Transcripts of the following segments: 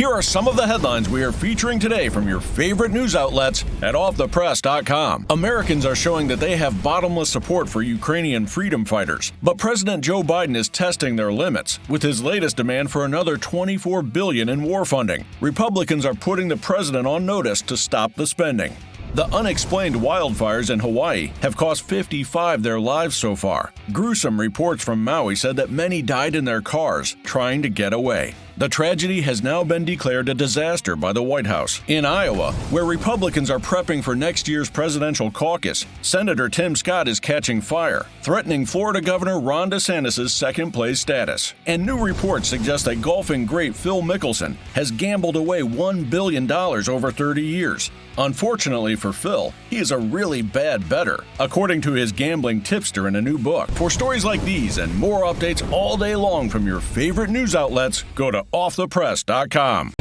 Here are some of the headlines we are featuring today from your favorite news outlets at offthepress.com. Americans are showing that they have bottomless support for Ukrainian freedom fighters, but President Joe Biden is testing their limits with his latest demand for another $24 billion in war funding. Republicans are putting the president on notice to stop the spending. The unexplained wildfires in Hawaii have cost 55 their lives so far. Gruesome reports from Maui said that many died in their cars trying to get away. The tragedy has now been declared a disaster by the White House. In Iowa, where Republicans are prepping for next year's presidential caucus, Senator Tim Scott is catching fire, threatening Florida Governor Ron DeSantis' second-place status. And new reports suggest that golfing great Phil Mickelson has gambled away $1 billion over 30 years. Unfortunately for Phil, he is a really bad bettor, according to his gambling tipster in a new book. For stories like these and more updates all day long from your favorite news outlets, go to offthepress.com.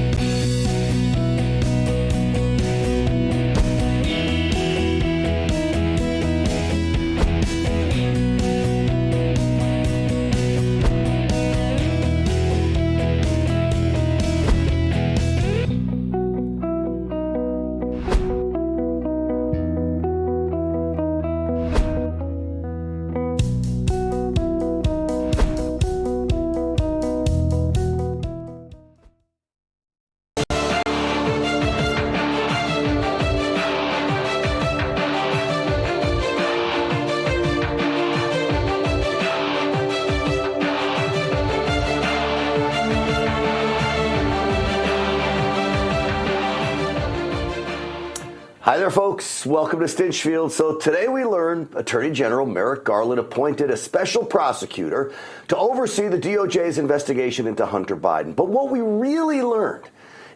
Hi there, folks. Welcome to Stinchfield. So today we learned Attorney General Merrick Garland appointed a special prosecutor to oversee the DOJ's investigation into Hunter Biden. But what we really learned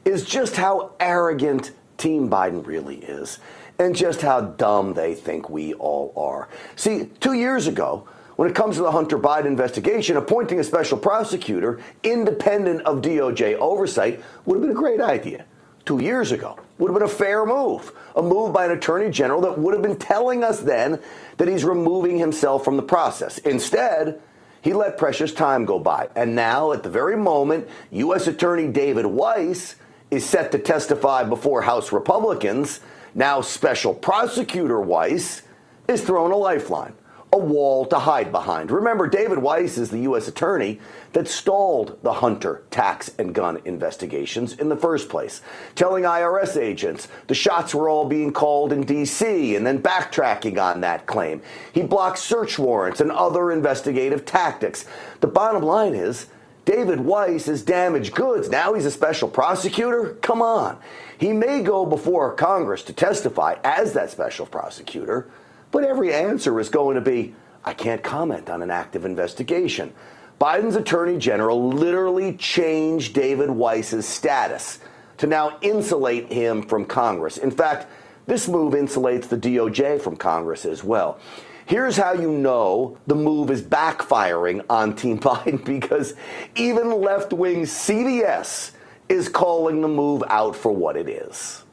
is just how arrogant Team Biden really is and just how dumb they think we all are. See, 2 years ago, when it comes to the Hunter Biden investigation, appointing a special prosecutor independent of DOJ oversight would have been a great idea. 2 years ago would have been a fair move, a move by an attorney general that would have been telling us then that he's removing himself from the process. Instead, he let precious time go by. And now, at the very moment, U.S. Attorney David Weiss is set to testify before House Republicans, now Special Prosecutor Weiss is thrown a lifeline, a wall to hide behind. Remember, David Weiss is the U.S. attorney that stalled the Hunter tax and gun investigations in the first place, telling IRS agents the shots were all being called in D.C. and then backtracking on that claim. He blocked search warrants and other investigative tactics. The bottom line is, David Weiss is damaged goods. Now he's a special prosecutor? Come on. He may go before Congress to testify as that special prosecutor, but every answer is going to be, I can't comment on an active investigation. Biden's attorney general literally changed David Weiss's status to now insulate him from Congress. In fact, this move insulates the DOJ from Congress as well. Here's how you know the move is backfiring on Team Biden, because even left-wing CBS is calling the move out for what it is.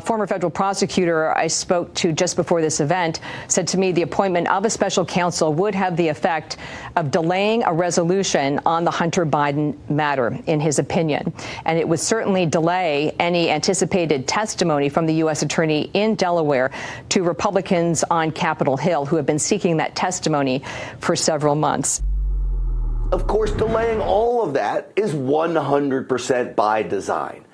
Former federal prosecutor I spoke to just before this event said to me the appointment of a special counsel would have the effect of delaying a resolution on the Hunter Biden matter, in his opinion. And it would certainly delay any anticipated testimony from the U.S. attorney in Delaware to Republicans on Capitol Hill who have been seeking that testimony for several months. Of course, delaying all of that is 100% by design.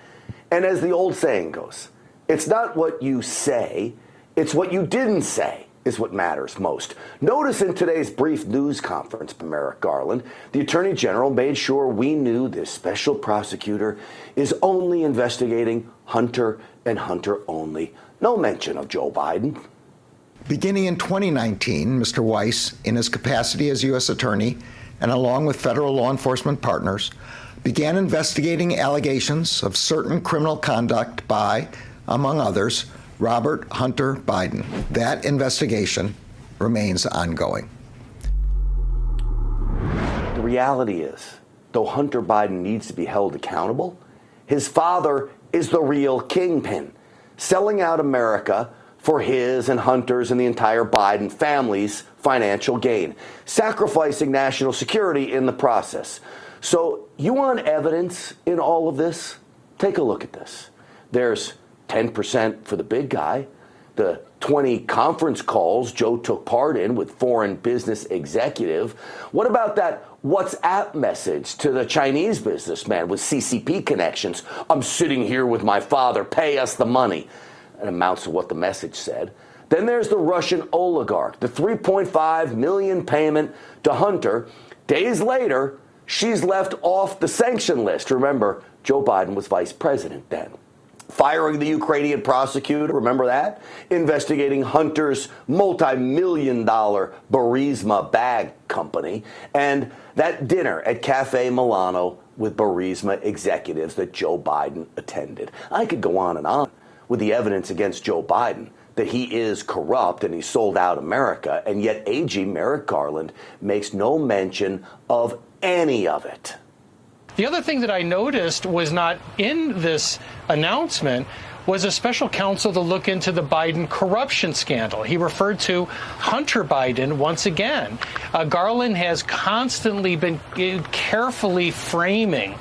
And as the old saying goes, it's not what you say, it's what you didn't say is what matters most. Notice in today's brief news conference by Merrick Garland, the Attorney General made sure we knew this special prosecutor is only investigating Hunter and Hunter only. No mention of Joe Biden. Beginning in 2019, Mr. Weiss, in his capacity as U.S. Attorney and along with federal law enforcement partners, began investigating allegations of certain criminal conduct by, among others, Robert Hunter Biden. That investigation remains ongoing. The reality is, though Hunter Biden needs to be held accountable, his father is the real kingpin, selling out America for his and Hunter's and the entire Biden family's financial gain, sacrificing national security in the process. So you want evidence in all of this? Take a look at this. There's 10% for the big guy, the 20 conference calls Joe took part in with foreign business executive. What about that WhatsApp message to the Chinese businessman with CCP connections? I'm sitting here with my father, pay us the money. It amounts to what the message said. Then there's the Russian oligarch, the $3.5 million payment to Hunter. Days later, she's left off the sanction list. Remember, Joe Biden was vice president then. Firing the Ukrainian prosecutor, remember that? Investigating Hunter's multi-million-dollar Burisma bag company. And that dinner at Cafe Milano with Burisma executives that Joe Biden attended. I could go on and on with the evidence against Joe Biden that he is corrupt and he sold out America, and yet AG Merrick Garland makes no mention of any of it. The other thing that I noticed was not in this announcement was a special counsel to look into the Biden corruption scandal. He referred to Hunter Biden once again. Garland has constantly been carefully framing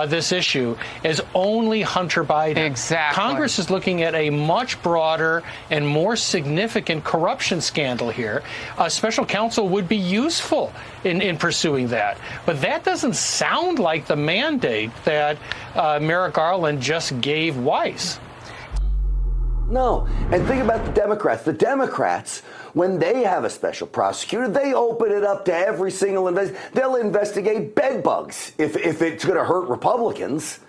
this issue as only Hunter Biden. Exactly. Congress is looking at a much broader and more significant corruption scandal here. A special counsel would be useful in pursuing that. But that doesn't sound like the mandate that Merrick Garland just gave Weiss. No. And think about the Democrats. The Democrats, when they have a special prosecutor, they open it up to every single they'll investigate bed bugs if it's going to hurt Republicans.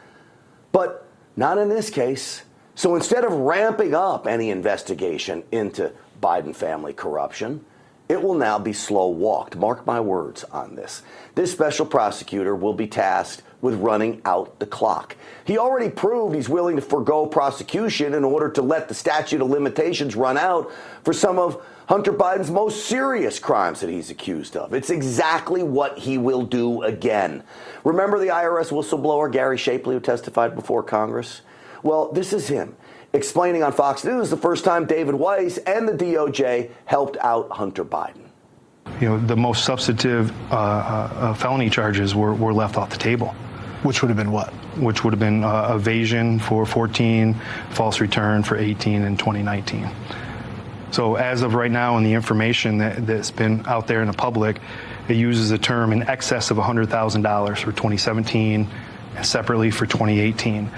But not in this case. So instead of ramping up any investigation into Biden family corruption, it will now be slow walked. Mark my words on this. This special prosecutor will be tasked with running out the clock. He already proved he's willing to forego prosecution in order to let the statute of limitations run out for some of Hunter Biden's most serious crimes that he's accused of. It's exactly what he will do again. Remember the IRS whistleblower Gary Shapley who testified before Congress? Well, this is him explaining on Fox News the first time David Weiss and the DOJ helped out Hunter Biden. You know, the most substantive felony charges were left off the table. Which would have been what? Which would have been evasion for 14, false return for 18 and 2019. So as of right now, in the information that's been out there in the public, it uses the term in excess of $100,000 for 2017 and separately for 2018.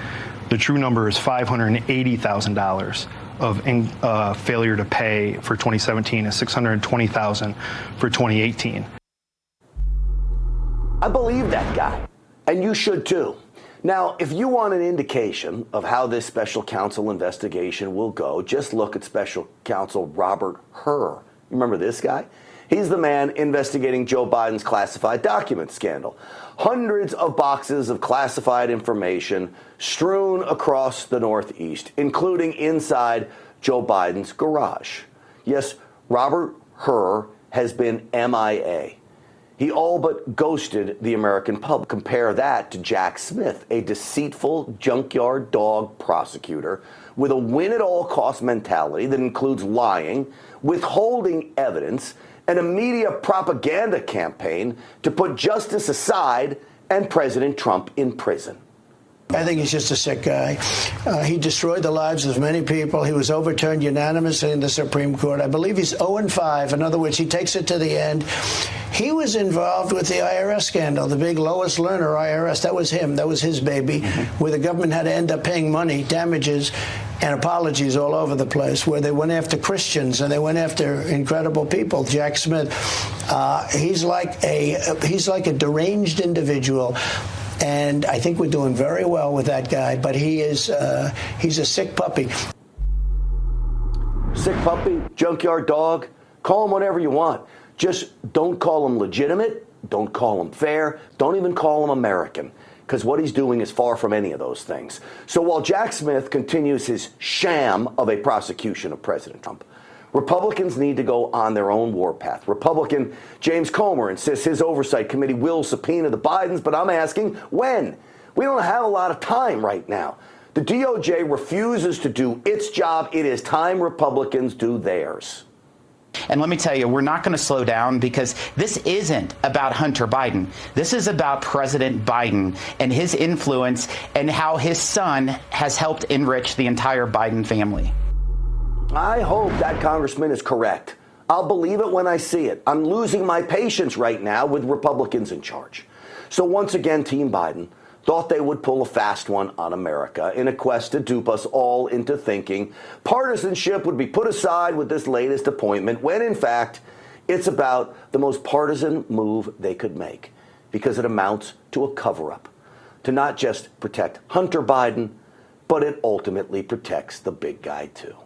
The true number is $580,000 of failure to pay for 2017 and $620,000 for 2018. I believe that guy, and you should too. Now, if you want an indication of how this special counsel investigation will go, just look at special counsel Robert Hur. Remember this guy? He's the man investigating Joe Biden's classified document scandal. Hundreds of boxes of classified information strewn across the Northeast, including inside Joe Biden's garage. Yes, Robert Hur has been MIA. He all but ghosted the American public. Compare that to Jack Smith, a deceitful junkyard dog prosecutor with a win-at-all-cost mentality that includes lying, withholding evidence, and a media propaganda campaign to put justice aside and President Trump in prison. I think he's just a sick guy. He destroyed the lives of many people. He was overturned unanimously in the Supreme Court. I believe he's 0-5. In other words, he takes it to the end. He was involved with the IRS scandal, the big Lois Lerner IRS. That was him. That was his baby, where the government had to end up paying money, damages, and apologies all over the place, where they went after Christians and they went after incredible people. Jack Smith, he's like a deranged individual. And I think we're doing very well with that guy, but he's a sick puppy. Sick puppy, junkyard dog, call him whatever you want. Just don't call him legitimate, don't call him fair, don't even call him American, because what he's doing is far from any of those things. So while Jack Smith continues his sham of a prosecution of President Trump, Republicans need to go on their own warpath. Republican James Comer insists his oversight committee will subpoena the Bidens, but I'm asking when? We don't have a lot of time right now. The DOJ refuses to do its job. It is time Republicans do theirs. And let me tell you, we're not going to slow down, because this isn't about Hunter Biden. This is about President Biden and his influence and how his son has helped enrich the entire Biden family. I hope that congressman is correct. I'll believe it when I see it. I'm losing my patience right now with Republicans in charge. So once again, Team Biden thought they would pull a fast one on America in a quest to dupe us all into thinking partisanship would be put aside with this latest appointment, when in fact it's about the most partisan move they could make, because it amounts to a cover-up to not just protect Hunter Biden, but it ultimately protects the big guy too.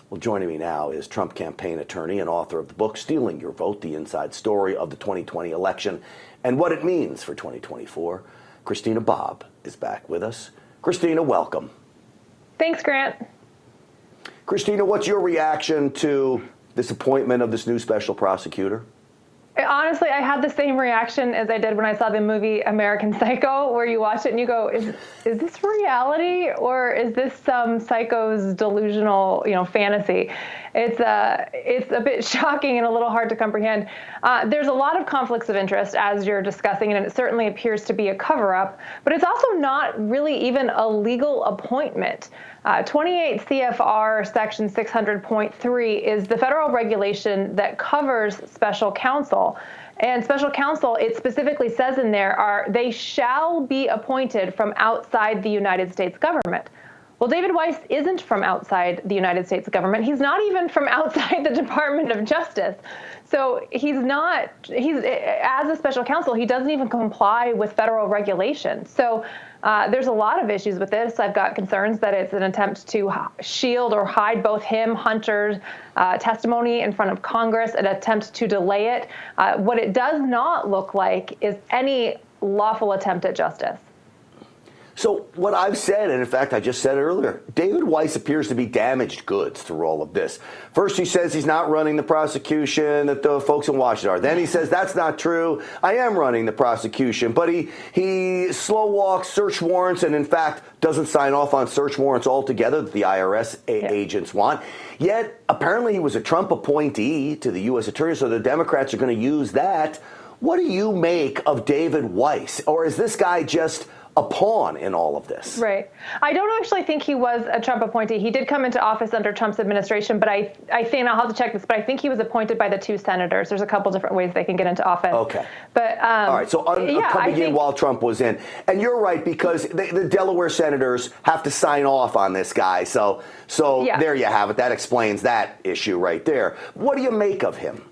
Well, joining me now is Trump campaign attorney and author of the book Stealing Your Vote, The Inside Story of the 2020 Election and What It Means for 2024. Christina Bobb is back with us. Christina, welcome. Thanks, Grant. Christina, what's your reaction to this appointment of this new special prosecutor? Honestly, I had the same reaction as I did when I saw the movie American Psycho, where you watch it and you go, is this reality, or is this some psycho's delusional, fantasy? It's a bit shocking and a little hard to comprehend. There's a lot of conflicts of interest, as you're discussing, and it certainly appears to be a cover-up, but it's also not really even a legal appointment. 28 CFR section 600.3 is the federal regulation that covers special counsel. And special counsel, it specifically says in there, they shall be appointed from outside the United States government. Well, David Weiss isn't from outside the United States government. He's not even from outside the Department of Justice. So he's as a special counsel, he doesn't even comply with federal regulations. So there's a lot of issues with this. I've got concerns that it's an attempt to shield or hide both Hunter's testimony in front of Congress, an attempt to delay it. What it does not look like is any lawful attempt at justice. So what I've said, and in fact, I just said it earlier, David Weiss appears to be damaged goods through all of this. First, he says he's not running the prosecution, that the folks in Washington are. Then he says that's not true. I am running the prosecution. But he slow walks search warrants and, in fact, doesn't sign off on search warrants altogether that the IRS agents want. Yet, apparently, he was a Trump appointee to the U.S. Attorney, so the Democrats are going to use that. What do you make of David Weiss? Or is this guy just a pawn in all of this? Right. I don't actually think he was a Trump appointee. He did come into office under Trump's administration, but I think, and I'll have to check this, but I think he was appointed by the two senators. There's a couple different ways they can get into office. Okay. But all right. So coming in while Trump was in, and you're right, because the Delaware senators have to sign off on this guy. So there you have it. That explains that issue right there. What do you make of him?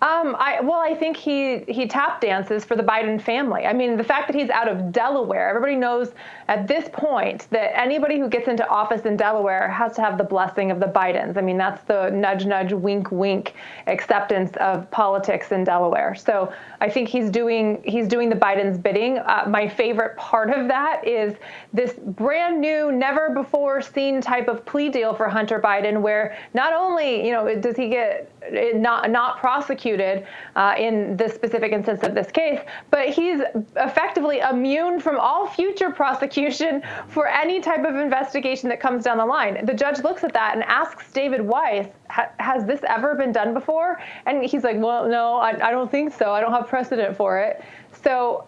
I think he tap dances for the Biden family. I mean, the fact that he's out of Delaware, everybody knows at this point that anybody who gets into office in Delaware has to have the blessing of the Bidens. I mean, that's the nudge, nudge, wink, wink acceptance of politics in Delaware. So I think he's doing the Biden's bidding. My favorite part of that is this brand new, never before seen type of plea deal for Hunter Biden, where not only, does he get not prosecuted in this specific instance of this case, but he's effectively immune from all future prosecution for any type of investigation that comes down the line. The judge looks at that and asks David Weiss, has this ever been done before? And he's like, well, no, I don't think so. I don't have precedent for it. So,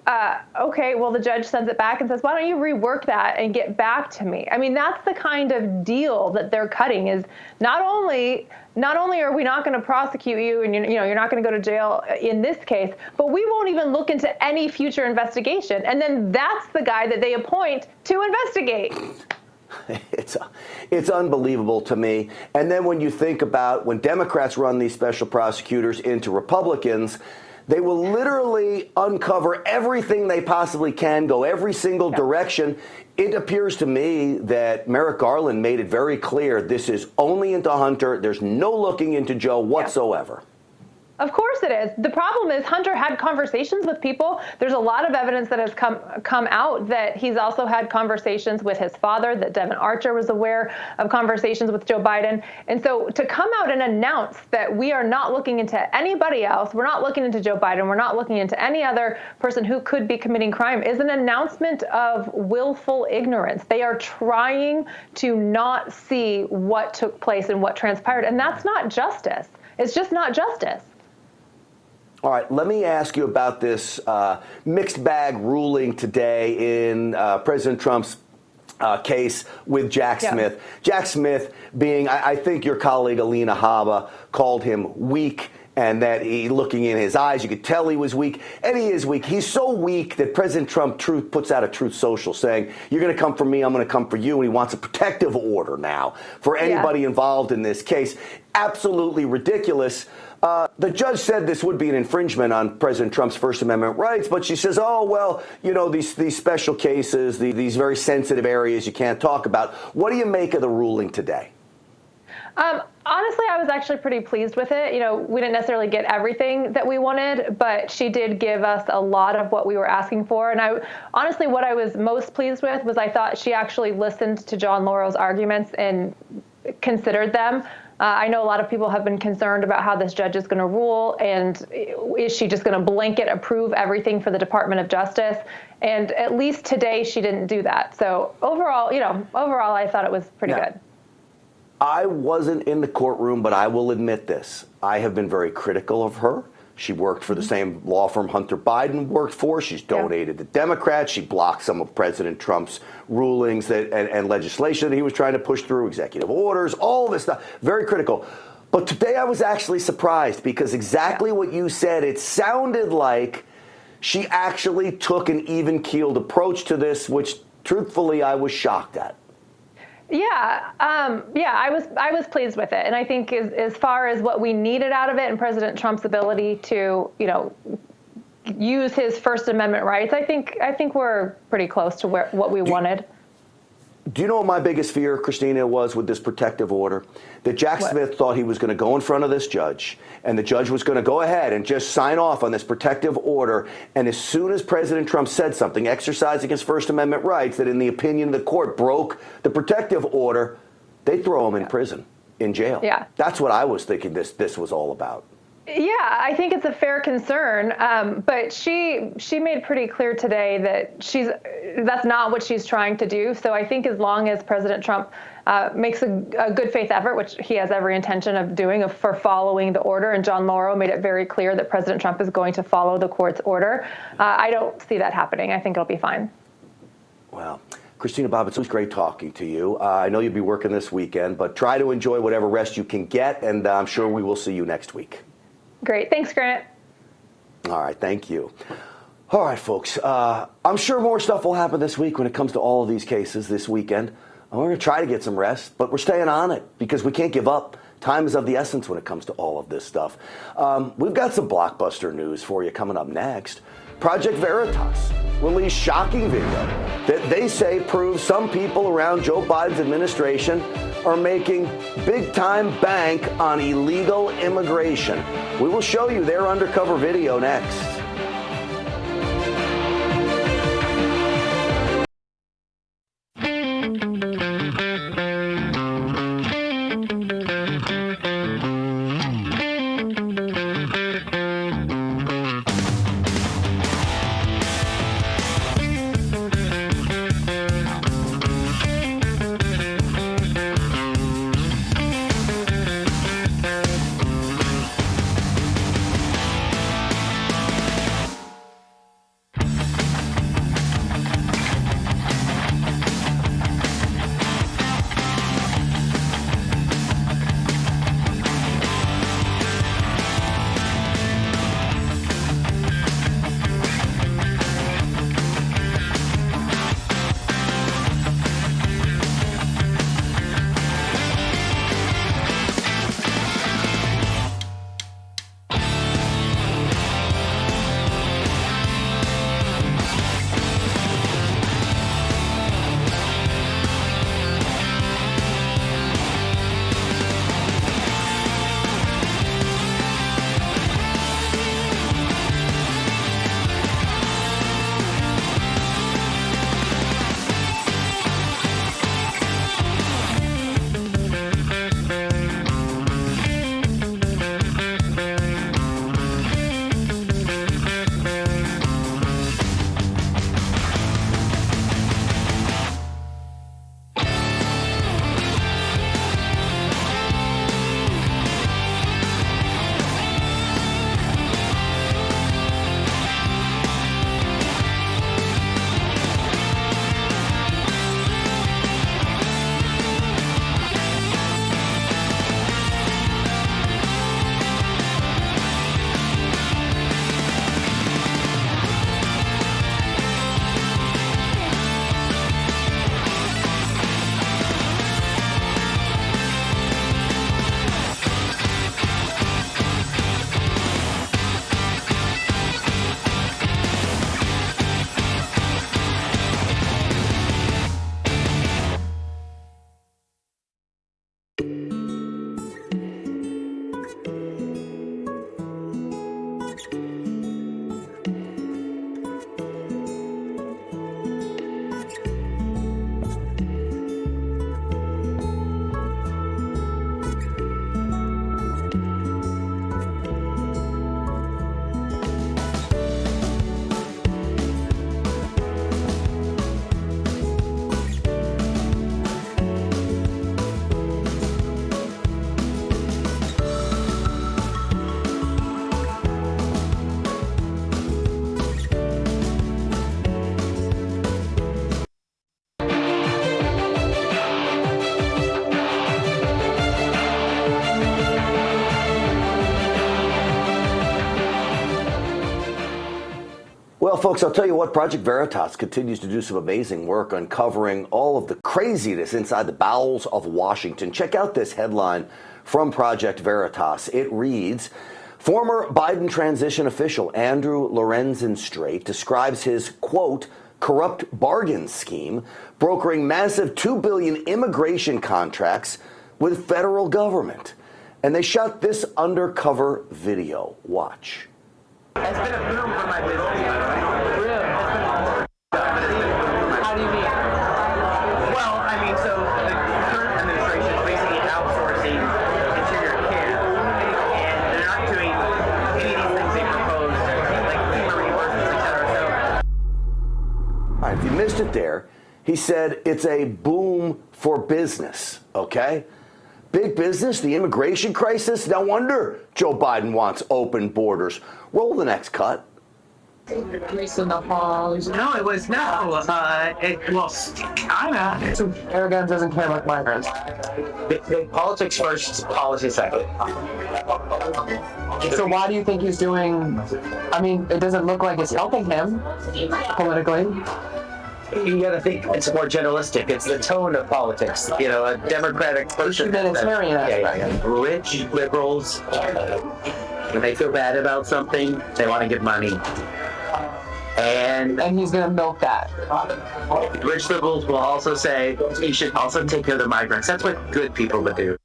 okay, well, the judge sends it back and says, why don't you rework that and get back to me? I mean, that's the kind of deal that they're cutting, is not only are we not going to prosecute you and you're not going to go to jail in this case, but we won't even look into any future investigation. And then that's the guy that they appoint to investigate. It's unbelievable to me. And then when you think about when Democrats run these special prosecutors into Republicans, they will literally uncover everything they possibly can, go every single direction. It appears to me that Merrick Garland made it very clear this is only into Hunter. There's no looking into Joe whatsoever. Of course it is. The problem is Hunter had conversations with people. There's a lot of evidence that has come out that he's also had conversations with his father, that Devin Archer was aware of conversations with Joe Biden. And so to come out and announce that we are not looking into anybody else, we're not looking into Joe Biden, we're not looking into any other person who could be committing crime, is an announcement of willful ignorance. They are trying to not see what took place and what transpired. And that's not justice. It's just not justice. All right, let me ask you about this mixed bag ruling today in President Trump's case with Jack Smith. Jack Smith being, I think your colleague Alina Habba called him weak, and that looking in his eyes, you could tell he was weak, and he is weak. He's so weak that President Trump puts out a Truth Social saying, you're going to come for me, I'm going to come for you, and he wants a protective order now for anybody involved in this case. Absolutely ridiculous. The judge said this would be an infringement on President Trump's First Amendment rights, but she says, oh, well, you know, these special cases, these very sensitive areas you can't talk about. What do you make of the ruling today? Honestly, I was actually pretty pleased with it. You know, we didn't necessarily get everything that we wanted, but she did give us a lot of what we were asking for. And honestly, what I was most pleased with was I thought she actually listened to John Laurel's arguments and considered them. I know a lot of people have been concerned about how this judge is going to rule, and is she just going to blanket approve everything for the Department of Justice? And at least today she didn't do that. So overall, I thought it was pretty good. I wasn't in the courtroom, but I will admit this. I have been very critical of her. She worked for the same law firm Hunter Biden worked for. She's donated to Democrats. She blocked some of President Trump's rulings and legislation that he was trying to push through, executive orders, all this stuff. Very critical. But today I was actually surprised because exactly what you said, it sounded like she actually took an even-keeled approach to this, which truthfully I was shocked at. I was pleased with it, and I think as far as what we needed out of it and President Trump's ability to, use his First Amendment rights, I think we're pretty close to what we wanted. Do you know what my biggest fear, Christina, was with this protective order? That Jack Smith thought he was going to go in front of this judge, and the judge was going to go ahead and just sign off on this protective order. And as soon as President Trump said something exercising his First Amendment rights that in the opinion of the court broke the protective order, they'd throw him in prison, in jail. Yeah. That's what I was thinking this was all about. Yeah, I think it's a fair concern, but she made pretty clear today that that's not what she's trying to do. So I think as long as President Trump makes a good faith effort, which he has every intention of doing, for following the order, and John Laurel made it very clear that President Trump is going to follow the court's order, I don't see that happening. I think it'll be fine. Well, Christina Bobb, it was great talking to you. I know you'll be working this weekend, but try to enjoy whatever rest you can get, and I'm sure we will see you next week. Great. Thanks, Grant. All right. Thank you. All right, folks. I'm sure more stuff will happen this week when it comes to all of these cases this weekend. We're going to try to get some rest, but we're staying on it because we can't give up. Time is of the essence when it comes to all of this stuff. We've got some blockbuster news for you coming up next. Project Veritas released shocking video that they say proves some people around Joe Biden's administration are making big-time bank on illegal immigration. We will show you their undercover video next. folks, I'll tell you what, Project Veritas continues to do some amazing work uncovering all of the craziness inside the bowels of Washington. Check out this headline from Project Veritas. It reads, former Biden transition official Andrew Lorenzen-Strait describes his, quote, corrupt bargain scheme, brokering massive $2 billion immigration contracts with federal government. And they shot this undercover video. Watch. It's been a boom for my business, by the way. Really? How do you mean? Well, I mean, so the current administration is basically outsourcing interior care, and they're not doing any of these things they proposed, like FEMA reimbursements, et cetera. All right, if you missed it there, he said it's a boom for business, okay? Big business, the immigration crisis. No wonder Joe Biden wants open borders. Roll the next cut. Grease in the halls. No, it was no. Kinda. So Aragon doesn't care about migrants. Politics first, policy second. So why do you think he's doing? I mean, it doesn't look like it's helping him politically. You gotta think it's more generalistic. It's the tone of politics. You know, a Democratic person. Yeah. Rich liberals, when they feel bad about something, they want to give money. And he's gonna milk that. Rich liberals will also say he should also take care of the migrants. That's what good people would do.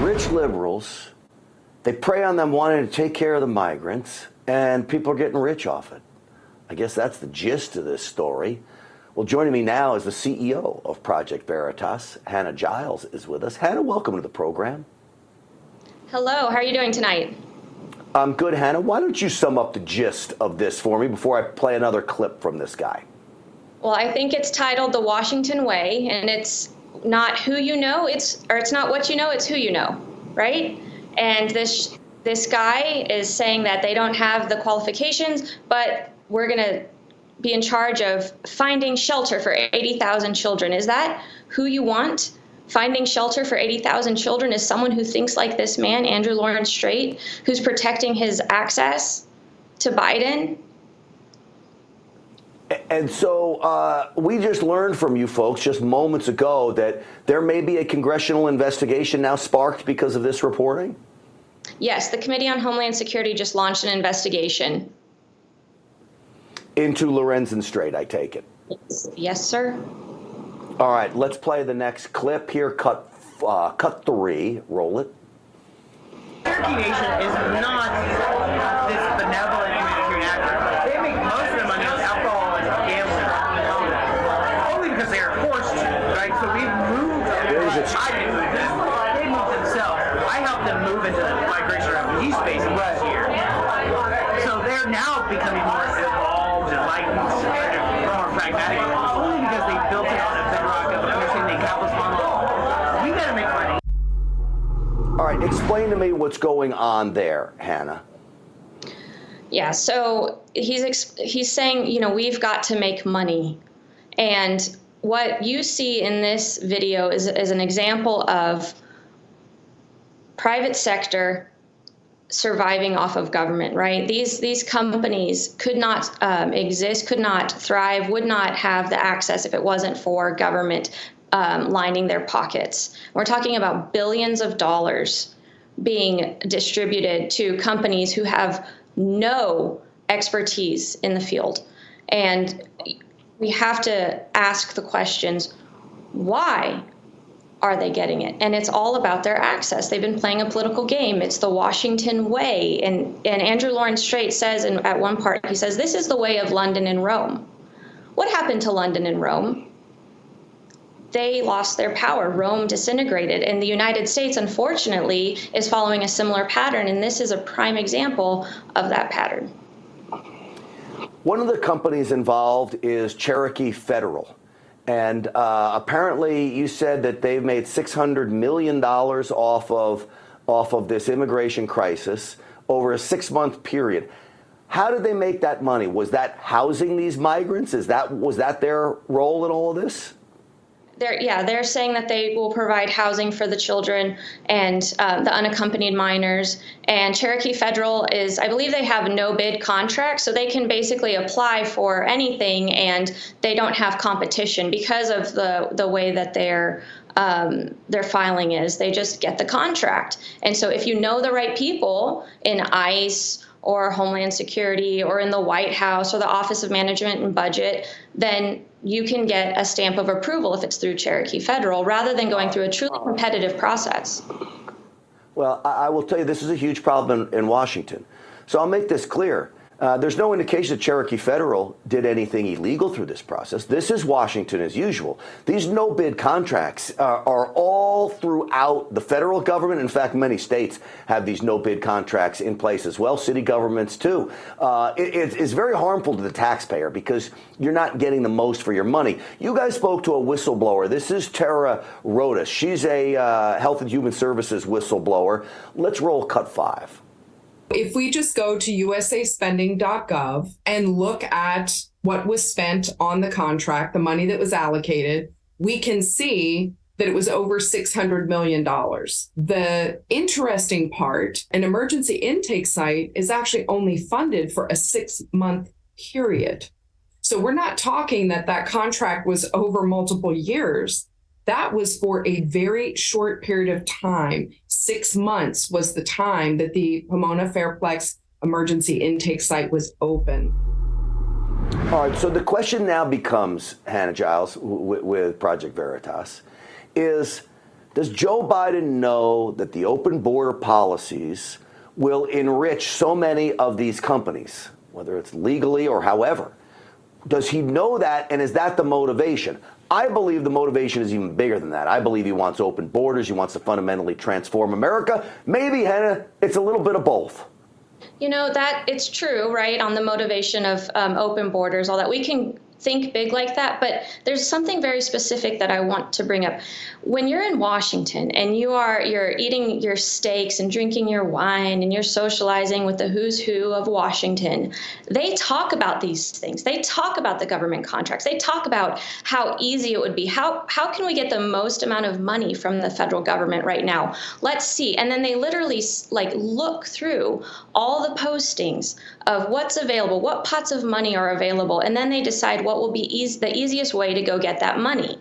Rich liberals, they prey on them wanting to take care of the migrants, and people are getting rich off it. I guess that's the gist of this story. Well, joining me now is the CEO of Project Veritas. Hannah Giles is with us. Hannah, welcome to the program. Hello, how are you doing tonight? I'm good, Hannah. Why don't you sum up the gist of this for me before I play another clip from this guy? Well, I think it's titled The Washington Way, and it's not who you know, it's not what you know, it's who you know, right? And this guy is saying that they don't have the qualifications, but we're going to be in charge of finding shelter for 80,000 children. Is that who you want? Finding shelter for 80,000 children is someone who thinks like this man, Andrew Lorenzen-Strait, who's protecting his access to Biden? And so we just learned from you folks just moments ago that there may be a congressional investigation now sparked because of this reporting? Yes, the Committee on Homeland Security just launched an investigation. Into Lorenzen-Strait, I take it. Yes, sir. All right, let's play the next clip here. Cut 3. Roll it. Cherokee Nation is not this benevolent humanitarian actor. They make most of their money on alcohol and gambling. Only because they are forced to, right? So we've moved them. I didn't move them. They moved themselves. I helped them move into the migration refugee space last year. So they're now becoming more evolved, enlightened, more pragmatic, only because they built it on a bedrock of understanding the capitalist model. We gotta make money. All right, explain to me what's going on there, Hannah. Yeah, so he's saying, you know, we've got to make money. And what you see in this video is an example of private sector surviving off of government, right? These companies could not exist, could not thrive, would not have the access if it wasn't for government lining their pockets. We're talking about billions of dollars being distributed to companies who have no expertise in the field. And we have to ask the questions, why are they getting it? And it's all about their access. They've been playing a political game. It's the Washington way. And Andrew Lorenzen-Strait says at one part, he says, this is the way of London and Rome. What happened to London and Rome? They lost their power. Rome disintegrated. And the United States, unfortunately, is following a similar pattern. And this is a prime example of that pattern. One of the companies involved is Cherokee Federal. And apparently you said that they've made $600 million off of this immigration crisis over a 6-month period. How did they make that money? Was that housing these migrants? Was that their role in all of this? They're saying that they will provide housing for the children and the unaccompanied minors. And Cherokee Federal is, I believe they have no bid contract, so they can basically apply for anything and they don't have competition because of the way that their filing is. They just get the contract. And so if you know the right people in ICE or Homeland Security or in the White House or the Office of Management and Budget, then you can get a stamp of approval if it's through Cherokee Federal rather than going through a truly competitive process. Well, I will tell you, this is a huge problem in Washington. So I'll make this clear. There's no indication that Cherokee Federal did anything illegal through this process. This is Washington as usual. These no-bid contracts are all throughout the federal government. In fact, many states have these no-bid contracts in place as well, city governments too. It's very harmful to the taxpayer because you're not getting the most for your money. You guys spoke to a whistleblower. This is Tara Rodas. She's a Health and Human Services whistleblower. Let's roll cut 5. If we just go to usaspending.gov and look at what was spent on the contract, the money that was allocated, we can see that it was over $600 million. The interesting part, an emergency intake site is actually only funded for a 6-month period. So we're not talking that contract was over multiple years. That was for a very short period of time. 6 months was the time that the Pomona Fairplex emergency intake site was open. All right, so the question now becomes, Hannah Giles, with Project Veritas, is does Joe Biden know that the open border policies will enrich so many of these companies, whether it's legally or however? Does he know that, and is that the motivation? I believe the motivation is even bigger than that. I believe he wants open borders. He wants to fundamentally transform America. Maybe, Hannah, it's a little bit of both. You know, that it's true, right, on the motivation of open borders, all that. We can think big like that, but there's something very specific that I want to bring up. When you're in Washington and you're eating your steaks and drinking your wine and you're socializing with the who's who of Washington, they talk about these things. They talk about the government contracts. They talk about how easy it would be. How can we get the most amount of money from the federal government right now? Let's see. And then they literally look through all the postings of what's available, what pots of money are available, and then they decide what will be the easiest way to go get that money.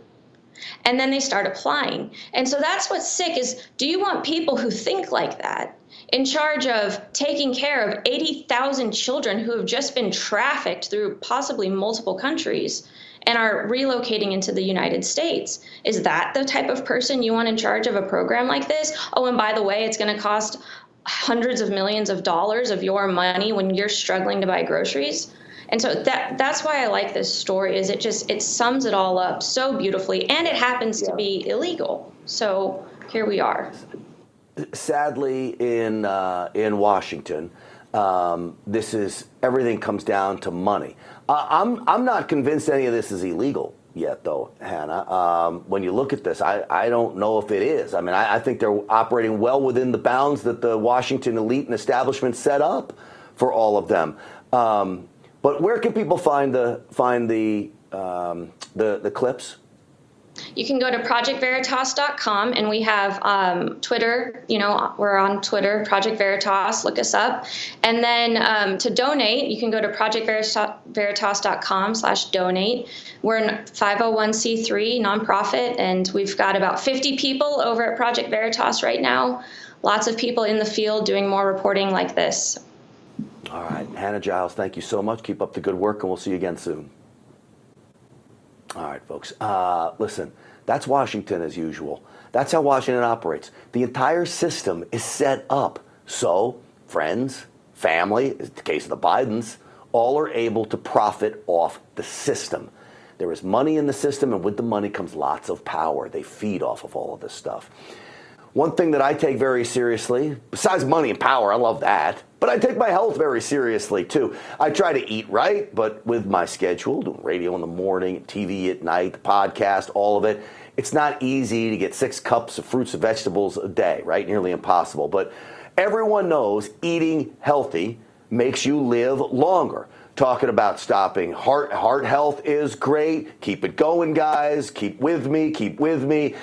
And then they start applying. And so that's what's sick is, do you want people who think like that in charge of taking care of 80,000 children who have just been trafficked through possibly multiple countries and are relocating into the United States? Is that the type of person you want in charge of a program like this? Oh, and by the way, it's going to cost hundreds of millions of dollars of your money when you're struggling to buy groceries. And so that's why I like this story, is it sums it all up so beautifully, and it happens to be illegal. So here we are. Sadly, in Washington, everything comes down to money. I'm not convinced any of this is illegal yet, though, Hannah. When you look at this, I don't know if it is. I mean, I think they're operating well within the bounds that the Washington elite and establishment set up for all of them. But where can people find the clips? You can go to projectveritas.com, and we have Twitter. You know, we're on Twitter, Project Veritas. Look us up. And then to donate, you can go to projectveritas.com/donate. We're a 501c3 nonprofit, and we've got about 50 people over at Project Veritas right now. Lots of people in the field doing more reporting like this. All right, Hannah Giles, thank you so much. Keep up the good work, and we'll see you again soon. All right, folks. Listen, that's Washington as usual. That's how Washington operates. The entire system is set up so friends, family, in the case of the Bidens, all are able to profit off the system. There is money in the system, and with the money comes lots of power. They feed off of all of this stuff. One thing that I take very seriously, besides money and power, I love that, but I take my health very seriously too. I try to eat right, but with my schedule, doing radio in the morning, TV at night, the podcast, all of it, it's not easy to get 6 cups of fruits and vegetables a day, right? Nearly impossible. But everyone knows eating healthy makes you live longer. talking about stopping heart health is great. Keep it going, guys. Keep with me. Keep with me.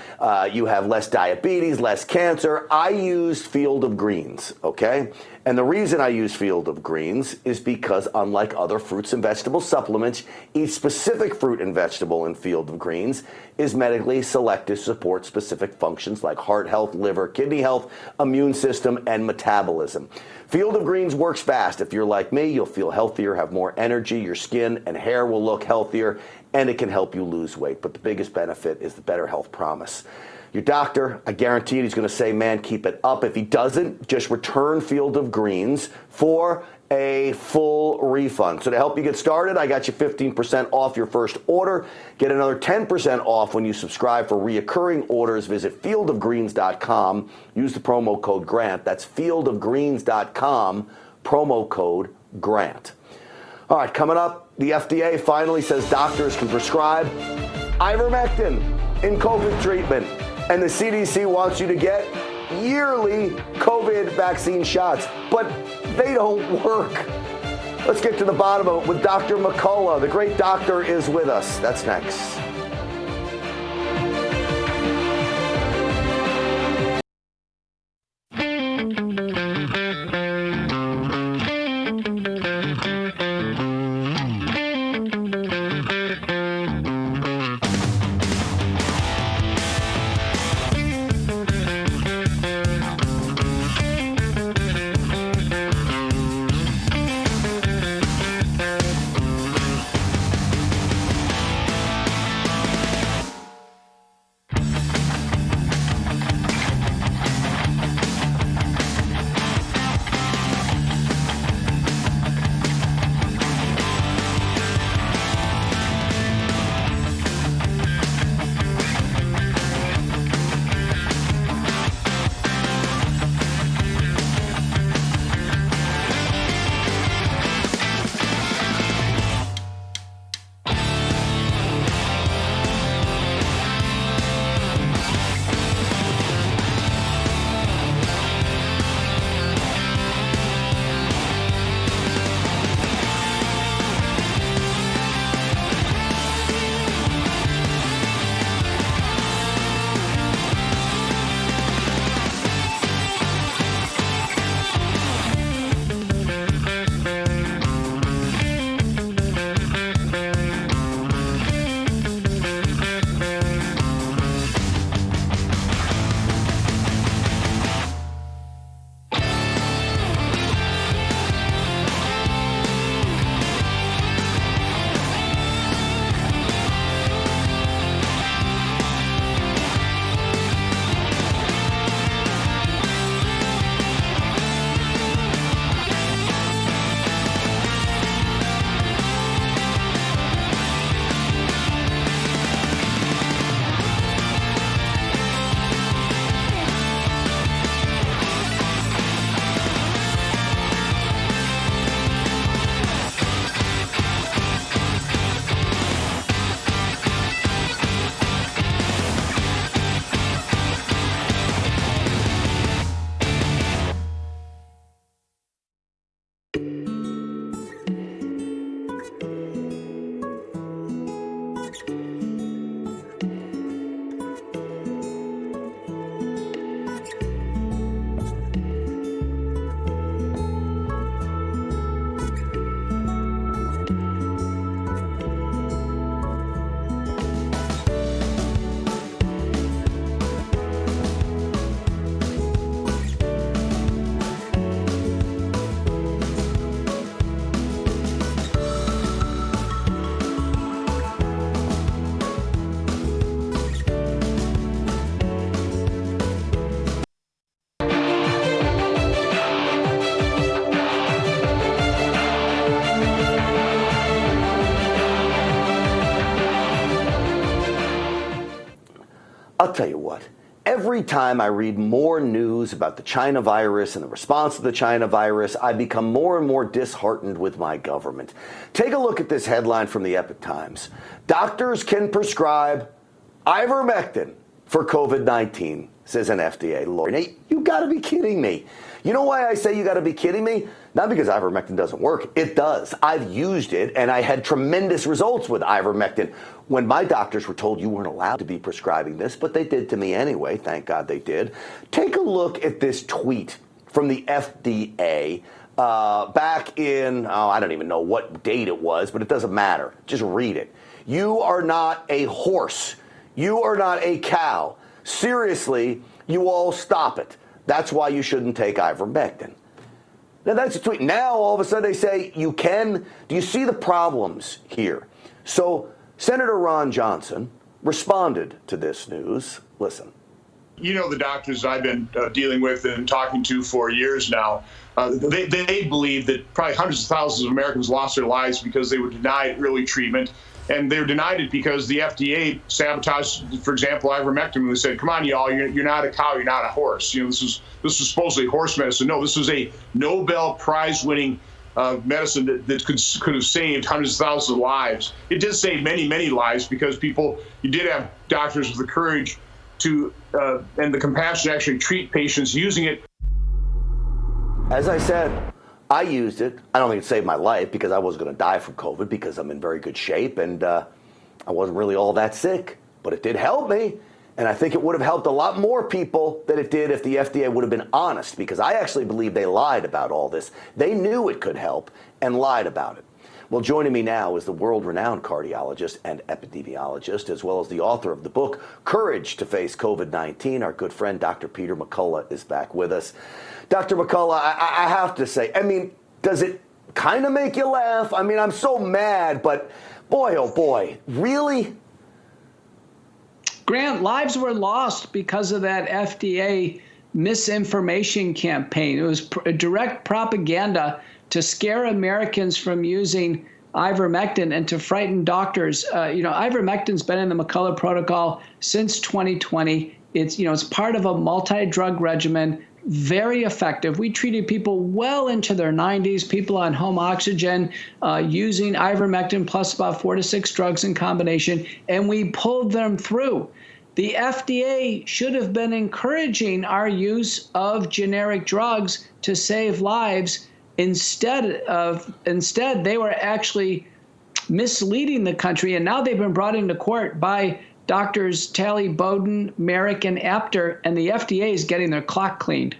You have less diabetes, less cancer. I used Field of Greens, okay? And the reason I use Field of Greens is because, unlike other fruits and vegetable supplements, each specific fruit and vegetable in Field of Greens is medically selected to support specific functions like heart health, liver, kidney health, immune system, and metabolism. Field of Greens works fast. If you're like me, you'll feel healthier, have more energy, your skin and hair will look healthier, and it can help you lose weight. But the biggest benefit is the better health promise. Your doctor, I guarantee he's going to say, man, keep it up. If he doesn't, just return Field of Greens for a full refund. So to help you get started, I got you 15% off your first order. Get another 10% off when you subscribe for reoccurring orders. Visit fieldofgreens.com. Use the promo code GRANT. That's fieldofgreens.com, promo code GRANT. All right, coming up, the FDA finally says doctors can prescribe ivermectin in COVID treatment. And the CDC wants you to get yearly COVID vaccine shots, but they don't work. Let's get to the bottom of it with Dr. McCullough. The great doctor is with us. That's next. I'll tell you what, every time I read more news about the China virus and the response to the China virus, I become more and more disheartened with my government. Take a look at this headline from the Epoch Times. Doctors can prescribe ivermectin for COVID-19. says an FDA lawyer. Now, you got to be kidding me. You know why I say you got to be kidding me? Not because ivermectin doesn't work. It does. I've used it, and I had tremendous results with ivermectin when my doctors were told you weren't allowed to be prescribing this, but they did to me anyway. Thank God they did. Take a look at this tweet from the FDA back in, I don't even know what date it was, but it doesn't matter. Just read it. You are not a horse. You are not a cow. Seriously, you all stop it. That's why you shouldn't take ivermectin. Now, that's a tweet. Now, all of a sudden, they say you can. Do you see the problems here? So, Senator Ron Johnson responded to this news. Listen. You know, the doctors I've been dealing with and talking to for years now, they believe that probably hundreds of thousands of Americans lost their lives because they were denied early treatment. And they were denied it because the FDA sabotaged, for example, ivermectin. When they said, "Come on, y'all, you're not a cow, you're not a horse." You know, this was supposedly horse medicine. No, this was a Nobel Prize-winning medicine that could have saved hundreds of thousands of lives. It did save many, many lives because you did have doctors with the courage to and the compassion to actually treat patients using it. As I said, I used it. I don't think it saved my life because I wasn't going to die from COVID because I'm in very good shape and I wasn't really all that sick. But it did help me. And I think it would have helped a lot more people than it did if the FDA would have been honest, because I actually believe they lied about all this. They knew it could help and lied about it. Well, joining me now is the world-renowned cardiologist and epidemiologist, as well as the author of the book, Courage to Face COVID-19. Our good friend, Dr. Peter McCullough, is back with us. Dr. McCullough, I have to say, I mean, does it kind of make you laugh? I mean, I'm so mad, but boy, oh boy, really? Grant, lives were lost because of that FDA misinformation campaign. It was direct propaganda to scare Americans from using ivermectin and to frighten doctors. Ivermectin's been in the McCullough protocol since 2020. It's part of a multi-drug regimen, very effective. We treated people well into their 90s, people on home oxygen, using ivermectin plus about 4 to 6 drugs in combination, and we pulled them through. The FDA should have been encouraging our use of generic drugs to save lives. Instead, they were actually misleading the country, and now they've been brought into court by Doctors Talley, Bowden, Merrick, and Apter, and the FDA is getting their clock cleaned.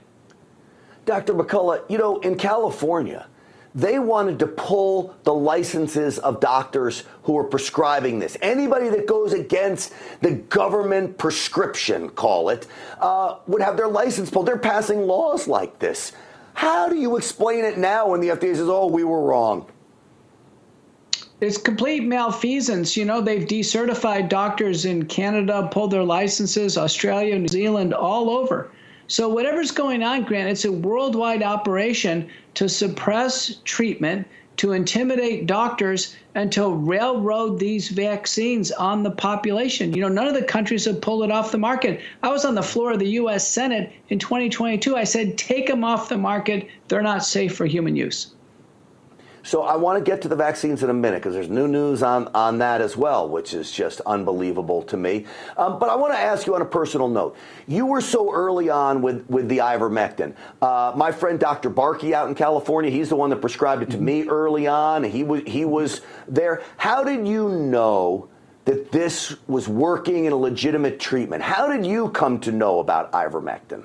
Dr. McCullough, in California, they wanted to pull the licenses of doctors who are prescribing this. Anybody that goes against the government prescription, call it, would have their license pulled. They're passing laws like this. How do you explain it now when the FDA says, oh, we were wrong? It's complete malfeasance. They've decertified doctors in Canada, pulled their licenses, Australia, New Zealand, all over. So whatever's going on, Grant, it's a worldwide operation to suppress treatment, to intimidate doctors, and to railroad these vaccines on the population. None of the countries have pulled it off the market. I was on the floor of the U.S. Senate in 2022. I said, take them off the market. They're not safe for human use. So I want to get to the vaccines in a minute because there's new news on that as well, which is just unbelievable to me. But I want to ask you on a personal note. You were so early on with the ivermectin. My friend Dr. Barkey out in California, he's the one that prescribed it to me early on. He was there. How did you know that this was working in a legitimate treatment? How did you come to know about ivermectin?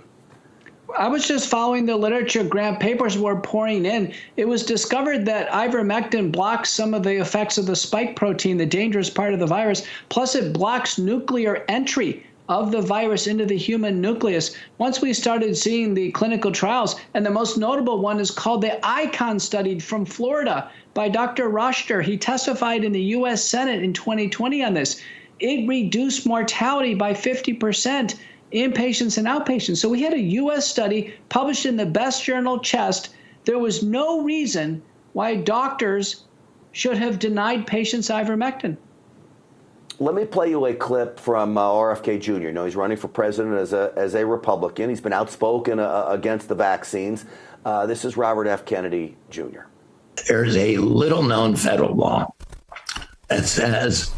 I was just following the literature. Grant, papers were pouring in. It was discovered that ivermectin blocks some of the effects of the spike protein, the dangerous part of the virus. Plus, it blocks nuclear entry of the virus into the human nucleus. Once we started seeing the clinical trials, and the most notable one is called the ICON study from Florida by Dr. Rochter. He testified in the U.S. Senate in 2020 on this. It reduced mortality by 50%. Inpatients and outpatients. So we had a U.S. study published in the best journal, Chest. There was no reason why doctors should have denied patients ivermectin. Let me play you a clip from RFK Jr. He's running for president as a Republican. He's been outspoken against the vaccines. This is Robert F. Kennedy Jr. There's a little-known federal law that says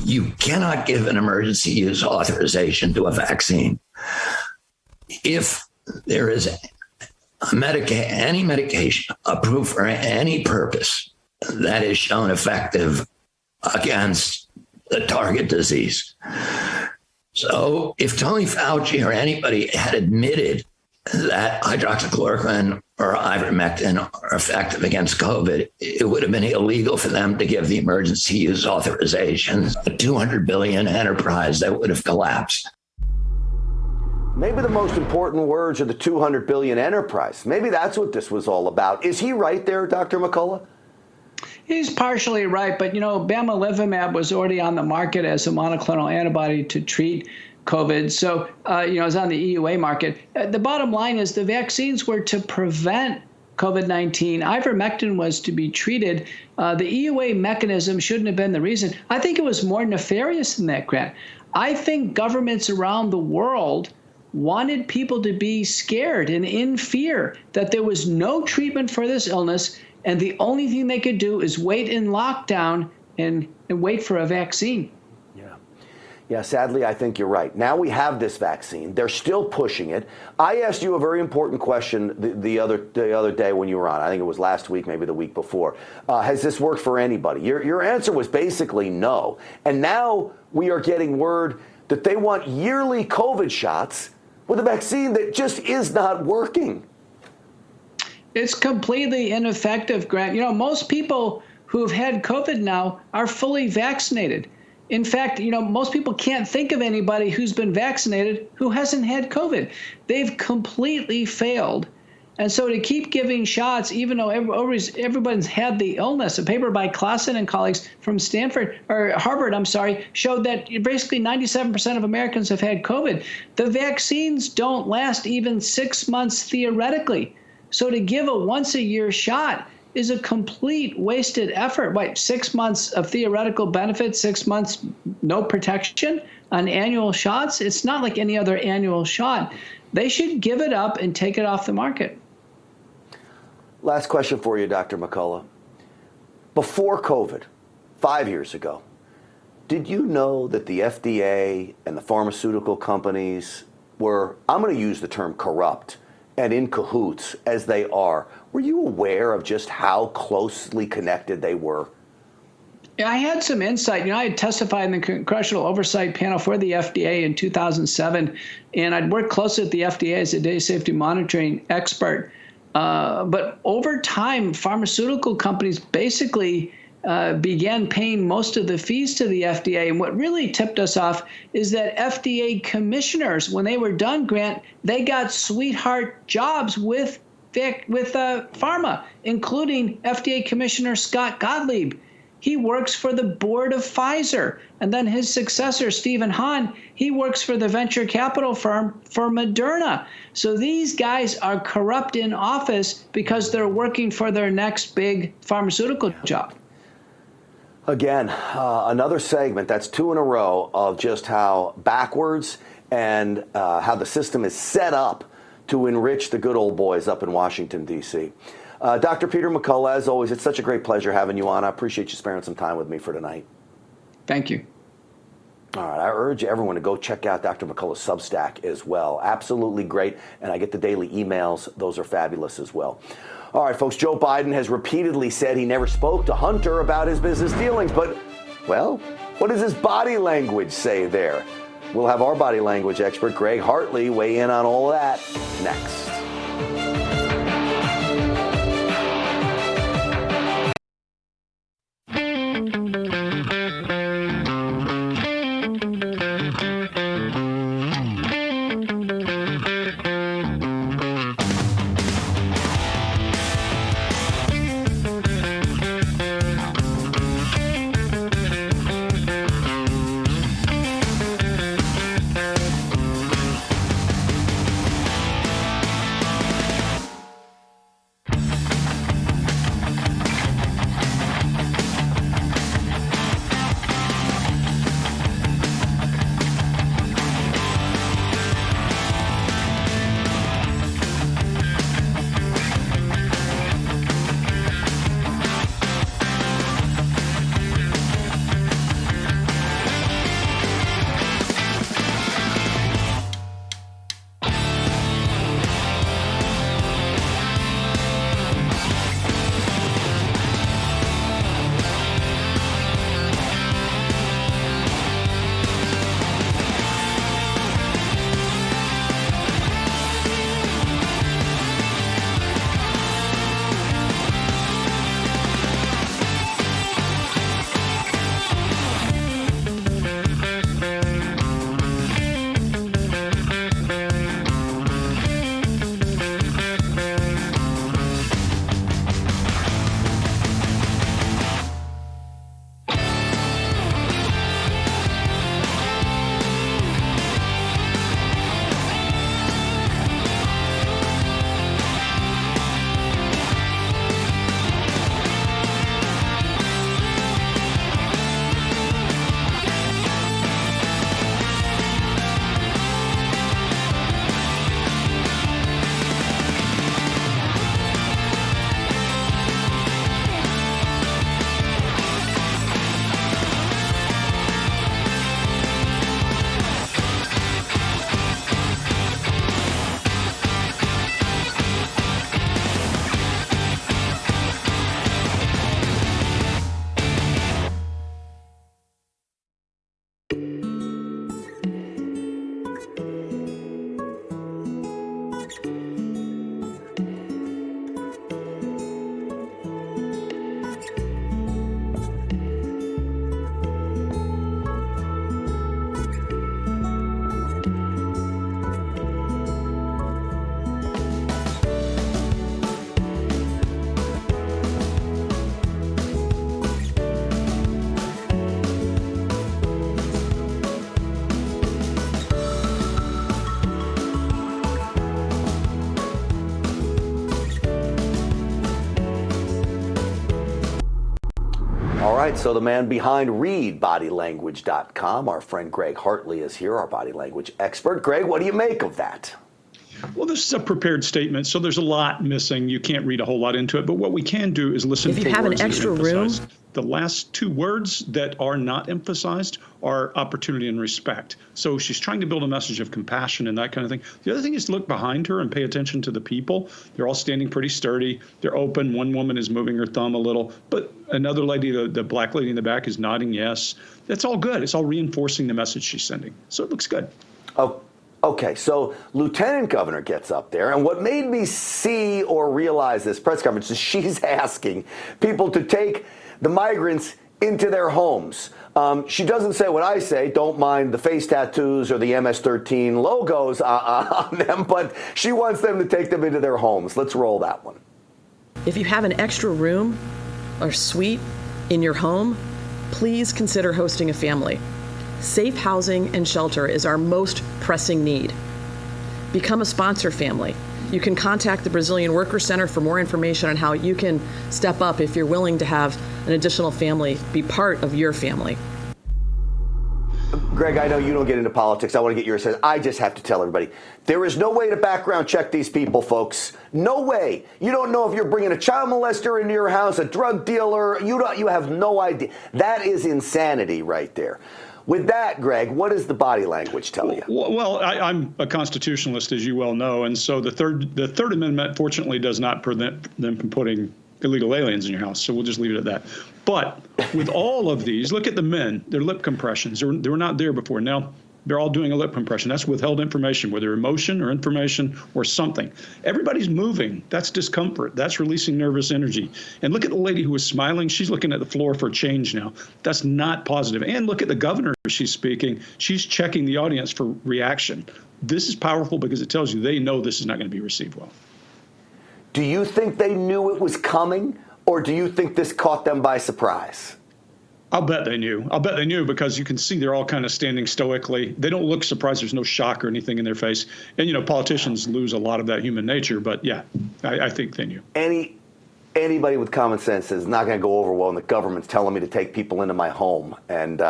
you cannot give an emergency use authorization to a vaccine if there is any medication approved for any purpose that is shown effective against the target disease. So if Tony Fauci or anybody had admitted that hydroxychloroquine or ivermectin are effective against COVID, it would have been illegal for them to give the emergency use authorization, a $200 billion enterprise that would have collapsed. Maybe the most important words are the $200 billion enterprise. Maybe that's what this was all about. Is he right there, Dr. McCullough? He's partially right, but bamlanivimab was already on the market as a monoclonal antibody to treat COVID. So, it's on the EUA market. The bottom line is the vaccines were to prevent COVID-19. Ivermectin was to be treated. The EUA mechanism shouldn't have been the reason. I think it was more nefarious than that, Grant. I think governments around the world wanted people to be scared and in fear that there was no treatment for this illness, and the only thing they could do is wait in lockdown and wait for a vaccine. Yeah, sadly, I think you're right. Now we have this vaccine. They're still pushing it. I asked you a very important question the other day when you were on. I think it was last week, maybe the week before. Has this worked for anybody? Your answer was basically no. And now we are getting word that they want yearly COVID shots with a vaccine that just is not working. It's completely ineffective, Grant. Most people who've had COVID now are fully vaccinated. In fact, most people can't think of anybody who's been vaccinated who hasn't had COVID. They've completely failed. And so to keep giving shots, even though everybody's had the illness, a paper by Klassen and colleagues from Harvard, showed that basically 97% of Americans have had COVID. The vaccines don't last even 6 months theoretically. So to give a once-a-year shot is a complete wasted effort. 6 months of theoretical benefit, 6 months no protection on annual shots? It's not like any other annual shot. They should give it up and take it off the market. Last question for you, Dr. McCullough. Before COVID, 5 years ago, did you know that the FDA and the pharmaceutical companies were, I'm going to use the term corrupt, and in cahoots as they are? Were you aware of just how closely connected they were? I had some insight. I had testified in the Congressional Oversight Panel for the FDA in 2007, and I'd worked closely with the FDA as a data safety monitoring expert. But over time, pharmaceutical companies basically began paying most of the fees to the FDA. And what really tipped us off is that FDA commissioners, when they were done, Grant, they got sweetheart jobs with pharma, including FDA Commissioner Scott Gottlieb. He works for the board of Pfizer. And then his successor, Stephen Hahn, he works for the venture capital firm for Moderna. So these guys are corrupt in office because they're working for their next big pharmaceutical job. Again, another segment, that's 2 in a row, of just how backwards and how the system is set up to enrich the good old boys up in Washington, D.C. Dr. Peter McCullough, as always, it's such a great pleasure having you on. I appreciate you sparing some time with me for tonight. Thank you. All right, I urge everyone to go check out Dr. McCullough's Substack as well. Absolutely great, and I get the daily emails. Those are fabulous as well. All right, folks, Joe Biden has repeatedly said he never spoke to Hunter about his business dealings, but, well, what does his body language say there? We'll have our body language expert, Greg Hartley, weigh in on all of that next. right, so the man behind readbodylanguage.com, our friend Greg Hartley is here, our body language expert. Greg, what do you make of that? Well, this is a prepared statement, so there's a lot missing. You can't read a whole lot into it, but what we can do is listen for words that are emphasized. If you have an extra room, the last two words that are not emphasized are opportunity and respect. So she's trying to build a message of compassion and that kind of thing. The other thing is to look behind her and pay attention to the people. They're all standing pretty sturdy. They're open. One woman is moving her thumb a little, but another lady, the black lady in the back, is nodding yes. That's all good. It's all reinforcing the message she's sending. So it looks good. Oh. Okay, so Lieutenant Governor gets up there, and what made me see or realize this press conference is she's asking people to take the migrants into their homes. She doesn't say what I say, don't mind the face tattoos or the MS-13 logos on them, but she wants them to take them into their homes. Let's roll that one. If you have an extra room or suite in your home, please consider hosting a family. Safe housing and shelter is our most pressing need. Become a sponsor family. You can contact the Brazilian Worker Center for more information on how you can step up if you're willing to have an additional family be part of your family. Greg, I know you don't get into politics. I want to get your assessment. I just have to tell everybody, there is no way to background check these people, folks. No way. You don't know if you're bringing a child molester into your house, a drug dealer. You have no idea. That is insanity right there. With that, Greg, what does the body language tell you? Well, I'm a constitutionalist, as you well know, and so the Third Amendment, fortunately, does not prevent them from putting illegal aliens in your house. So we'll just leave it at that. But with all of these, look at the men. Their lip compressions. They were not there before. Now they're all doing a lip compression. That's withheld information, whether emotion or information or something. Everybody's moving. That's discomfort. That's releasing nervous energy. And look at the lady who was smiling. She's looking at the floor for change now. That's not positive. And look at the governor. She's speaking. She's checking the audience for reaction. This is powerful because it tells you they know this is not going to be received well. Do you think they knew it was coming, or do you think this caught them by surprise? I'll bet they knew. I'll bet they knew because you can see they're all kind of standing stoically. They don't look surprised. There's no shock or anything in their face. And, politicians lose a lot of that human nature. But, yeah, I think they knew. Anybody with common sense is not going to go over well when the government's telling me to take people into my home. And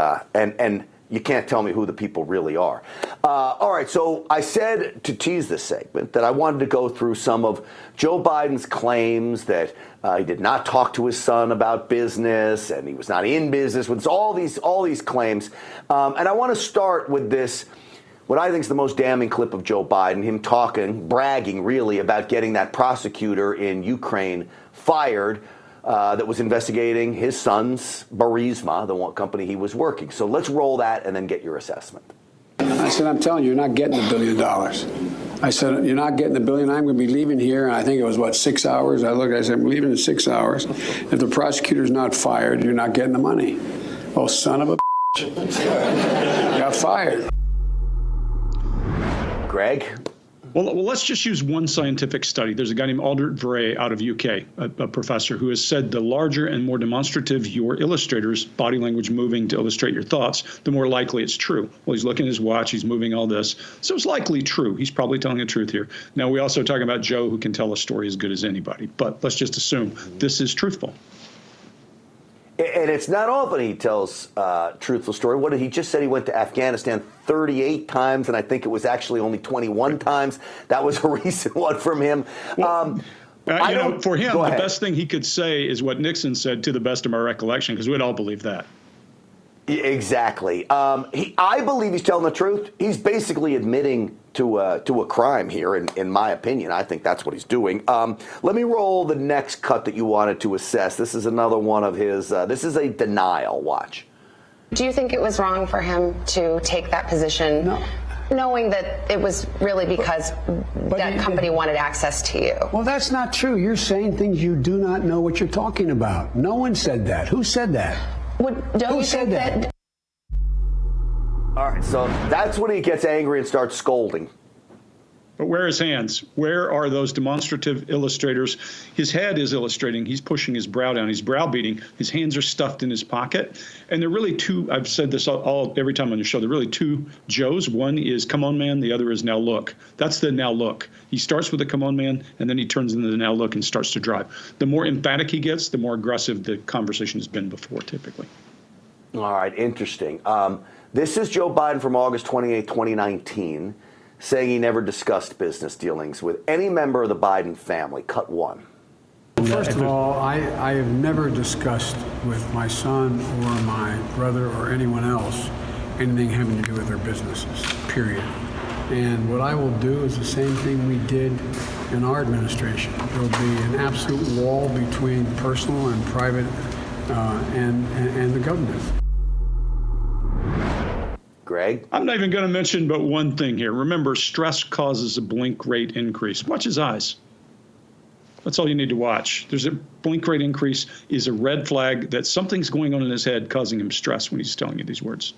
you can't tell me who the people really are. All right, so I said to tease this segment that I wanted to go through some of Joe Biden's claims that he did not talk to his son about business and he was not in business with all these claims. And I want to start with this, what I think is the most damning clip of Joe Biden, him bragging really about getting that prosecutor in Ukraine fired that was investigating his son's Burisma, the one company he was working. So let's roll that and then get your assessment. I said, I'm telling you, you're not getting $1 billion. I said, you're not getting $1 billion. I'm going to be leaving here. And I think it was, 6 hours? I said, I'm leaving in 6 hours. If the prosecutor's not fired, you're not getting the money. Oh, son of a got fired. Greg? Well, let's just use one scientific study. There's a guy named Aldert Vray out of UK, a professor, who has said the larger and more demonstrative your illustrator's body language moving to illustrate your thoughts, the more likely it's true. Well, he's looking at his watch. He's moving all this. So it's likely true. He's probably telling the truth here. Now, we also talk about Joe, who can tell a story as good as anybody. But let's just assume this is truthful. And it's not often he tells truthful story. What did he just said? He went to Afghanistan 38 times, and I think it was actually only 21 times. That was a recent one from him. For him, the best thing he could say is what Nixon said, to the best of my recollection, because we'd all believe that. Exactly. I believe he's telling the truth. He's basically admitting to a crime here, in my opinion. I think that's what he's doing. Let me roll the next cut that you wanted to assess. This is another one of his. This is a denial. Watch. Do you think it was wrong for him to take that position? No. Knowing that it was really because that company wanted access to you? Well, that's not true. You're saying things you do not know what you're talking about. No one said that. Who said that? Who said that? All right, so that's when he gets angry and starts scolding. But where are his hands? Where are those demonstrative illustrators? His head is illustrating. He's pushing his brow down. He's browbeating. His hands are stuffed in his pocket. And they're really two, I've said this every time on the show, they're really two Joes. One is come on, man. The other is now look. That's the now look. He starts with the come on, man, and then he turns into the now look and starts to drive. The more emphatic he gets, the more aggressive the conversation has been before, typically. All right, interesting. This is Joe Biden from August 28, 2019. Saying he never discussed business dealings with any member of the Biden family. Cut one. First of all, I have never discussed with my son or my brother or anyone else anything having to do with their businesses, period. And what I will do is the same thing we did in our administration. There will be an absolute wall between personal and private and the government. Greg? I'm not even going to mention but one thing here. Remember, stress causes a blink rate increase. Watch his eyes. That's all you need to watch. There's a blink rate increase is a red flag that something's going on in his head causing him stress when he's telling you these words.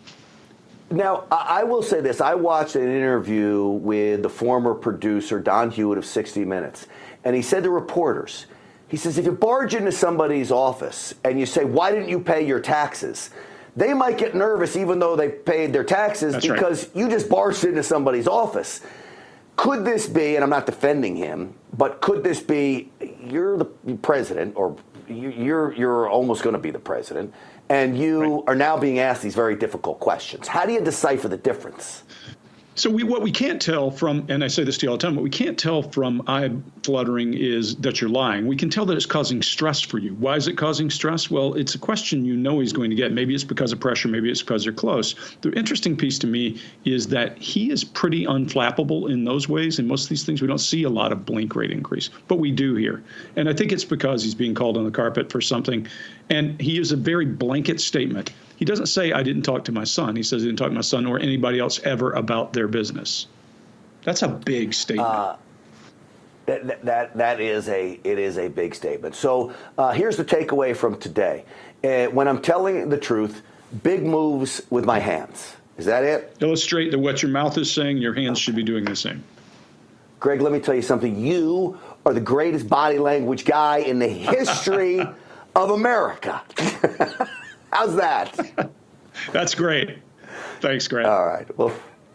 Now, I will say this. I watched an interview with the former producer, Don Hewitt of 60 Minutes, and he said to reporters, he says, if you barge into somebody's office and you say, why didn't you pay your taxes? They might get nervous even though they paid their taxes. That's because right. You just barged into somebody's office. Could this be, and I'm not defending him, but could this be you're the president or you're almost going to be the president and you are now being asked these very difficult questions? How do you decipher the difference? So what we can't tell from, and I say this to you all the time, what we can't tell from eye fluttering is that you're lying. We can tell that it's causing stress for you. Why is it causing stress? Well, it's a question you know he's going to get. Maybe it's because of pressure. Maybe it's because you're close. The interesting piece to me is that he is pretty unflappable in those ways. In most of these things, we don't see a lot of blink rate increase, but we do here. And I think it's because he's being called on the carpet for something. And he is a very blanket statement. He doesn't say, I didn't talk to my son. He says, I didn't talk to my son or anybody else ever about their business. That's a big statement. It is a big statement. So here's the takeaway from today. When I'm telling the truth, big moves with my hands. Is that it? Illustrate that what your mouth is saying, your hands should be doing the same. Greg, let me tell you something. You are the greatest body language guy in the history of America. How's that? That's great. Thanks, Greg. All right. Well,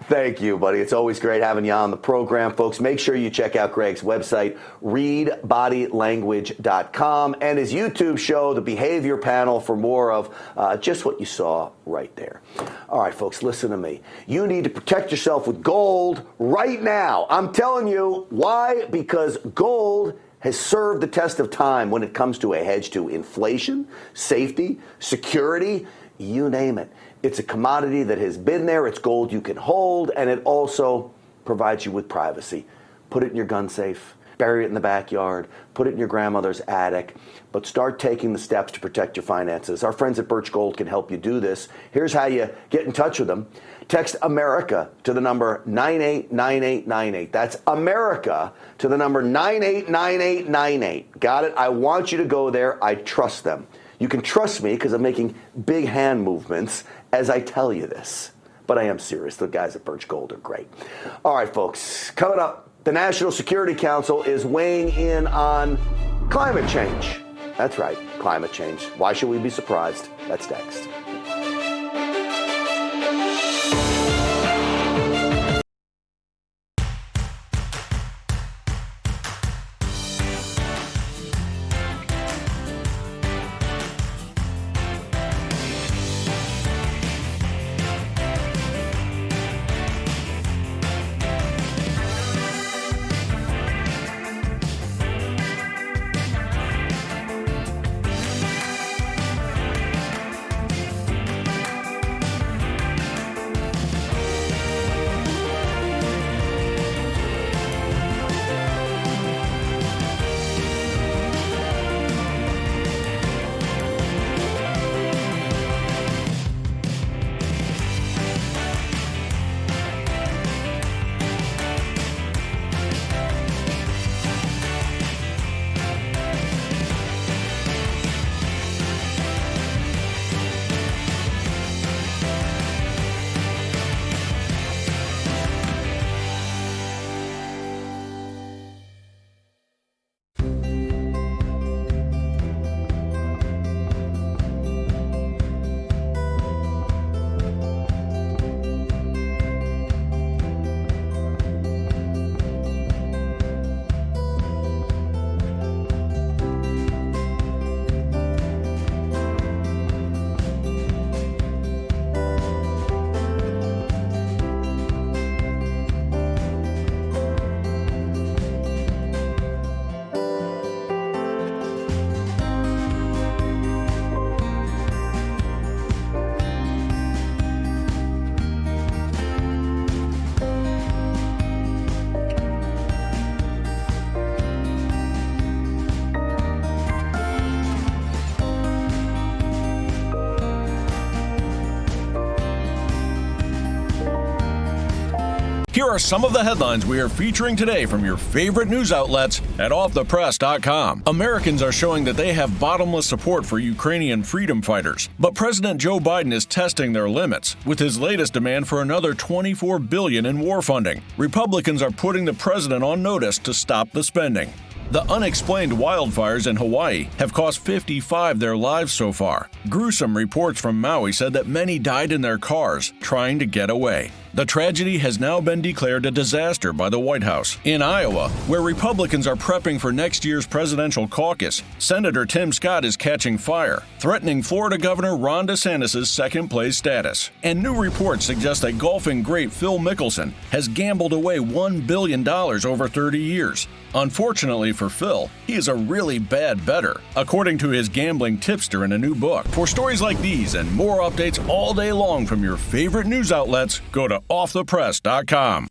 thank you, buddy. It's always great having you on the program. Folks, make sure you check out Greg's website, readbodylanguage.com, and his YouTube show, The Behavior Panel, for more of just what you saw right there. All right, folks, listen to me. You need to protect yourself with gold right now. I'm telling you. Why? Because gold has served the test of time when it comes to a hedge to inflation, safety, security, you name it. It's a commodity that has been there. It's gold you can hold, and it also provides you with privacy. Put it in your gun safe, bury it in the backyard, put it in your grandmother's attic, but start taking the steps to protect your finances. Our friends at Birch Gold can help you do this. Here's how you get in touch with them. Text America to the number 989898. That's America to the number 989898. Got it? I want you to go there. I trust them. You can trust me because I'm making big hand movements as I tell you this. But I am serious. The guys at Birch Gold are great. All right, folks. Coming up, the National Security Council is weighing in on climate change. That's right, climate change. Why should we be surprised? That's next. Here are some of the headlines we are featuring today from your favorite news outlets at offthepress.com. Americans are showing that they have bottomless support for Ukrainian freedom fighters, but President Joe Biden is testing their limits with his latest demand for another $24 billion in war funding. Republicans are putting the president on notice to stop the spending. The unexplained wildfires in Hawaii have cost 55 their lives so far. Gruesome reports from Maui said that many died in their cars trying to get away. The tragedy has now been declared a disaster by the White House. In Iowa, where Republicans are prepping for next year's presidential caucus, Senator Tim Scott is catching fire, threatening Florida Governor Ron DeSantis' second-place status. And new reports suggest that golfing great Phil Mickelson has gambled away $1 billion over 30 years. Unfortunately for Phil, he is a really bad bettor, according to his gambling tipster in a new book. For stories like these and more updates all day long from your favorite news outlets, go to offthepress.com.